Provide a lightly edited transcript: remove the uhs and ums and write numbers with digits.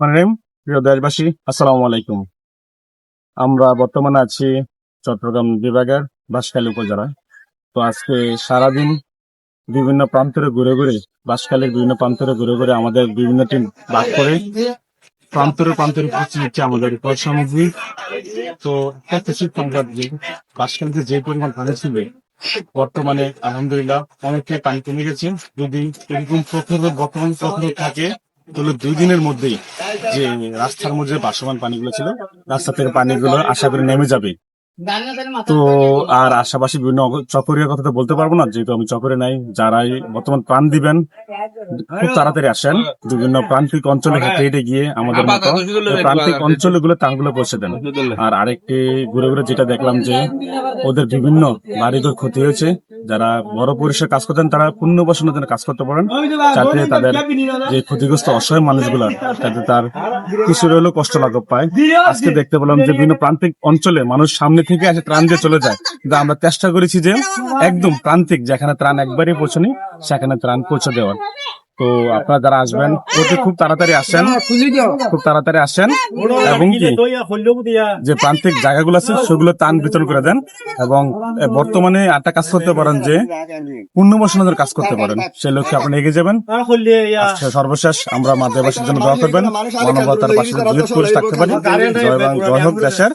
প্রিয় দেশবাসী, আসসালামু আলাইকুম। আমরা বর্তমানে আছি চট্টগ্রাম বিভাগের বাঁশখালী উপজেলায়। তো আজকে সারাদিন বিভিন্ন প্রান্তরে ঘুরে ঘুরে, বাঁশখালীর বিভিন্ন প্রান্তরে ঘুরে ঘুরে আমাদের বিভিন্ন টিম ভাগ করে প্রান্তরে প্রান্তরে পৌঁছে নিচ্ছে আমাদের উপর সামগ্রী। তো একটা সংবাদ যে বাঁশখালীতে যে পরিমাণ পানি ছিল, বর্তমানে আলহামদুলিল্লাহ অনেকটাই পানি কমে গেছে। যদি এরকম বর্তমান প্রখর থাকে তাহলে 2 দিনের মধ্যেই যে রাস্তার মধ্যে ভাসমান পানিগুলো ছিল, রাস্তা থেকে পানিগুলো আশা করি নেমে যাবে। তো আর আশেপাশে বিভিন্ন চকরিয়ার কথা তো বলতে পারবো না, যেহেতু আমি চকরে নাই। যারাই বর্তমান প্রাণ দিবেন খুব তাড়াতাড়ি আসেন, বিভিন্ন প্রান্তিক অঞ্চলে হেঁটে হেঁটে গিয়ে আমাদের মতো প্রান্তিক অঞ্চলগুলো ত্রাণগুলো পৌঁছে দেন। আর আরেকটি ঘুরে ঘুরে যেটা দেখলাম যে ওদের বিভিন্ন বাড়িঘর ক্ষতি হয়েছে। যারা বড় পরিসরে কাজ করতেন তারা পুনর্বাসনের জন্য কাজ করতে পারেন, যাতে তাদের যে ক্ষতিগ্রস্ত অসহায় মানুষগুলো যাতে তার কিছু হলেও কষ্ট লাঘব পায়। আজকে দেখতে পেলাম যে বিভিন্ন প্রান্তিক অঞ্চলে মানুষ সামনে থেকে এসে ত্রাণ দিয়ে চলে যায়, কিন্তু আমরা চেষ্টা করেছি যে একদম প্রান্তিক যেখানে ত্রাণ একবারই পৌঁছানি সেখানে ত্রাণ পৌঁছে দেওয়ার। তো আপনারা যারা আসবেন ওটি খুব তাড়াতাড়ি আসেন, এবং কি যে প্রান্তিক জায়গাগুলো আছে সেগুলো ত্রাণ বিতরণ করে দেন। এবং বর্তমানে একটা কাজ করতে পারেন যে পুনর্বাসনের কাজ করতে পারেন, সেই লক্ষ্যে আপনি এগিয়ে যাবেন। সর্বশেষ আমরা মাতৃভাষার জন্য দোয়া করবেন, মানবতার পাশে থাকতে পারি। জয় হোক দেশের।